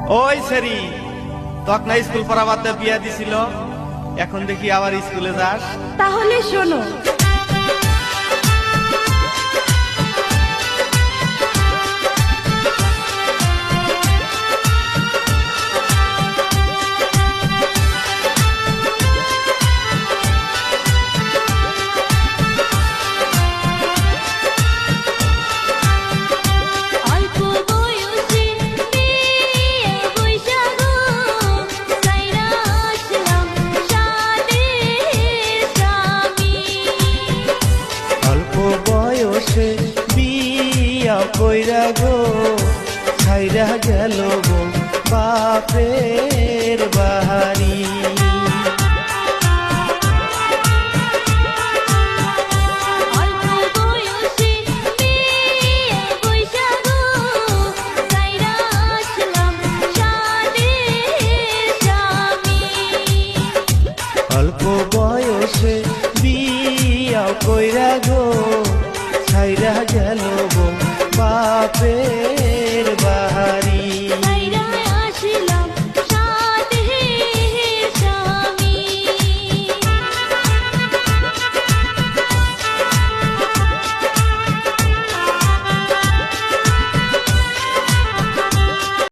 ওই সেরি, তক না স্কুল পড়াবাতে বিয়া দিছিল, এখন দেখি আবার স্কুলে যাস। তাহলে শোনো, বিয়া কইরা গো ছাইরা গেল গো বাপের বাহারি। অল্প বয়সে বিয়া কইরা গো ছাইরা গেল গো বাপের বাহারি।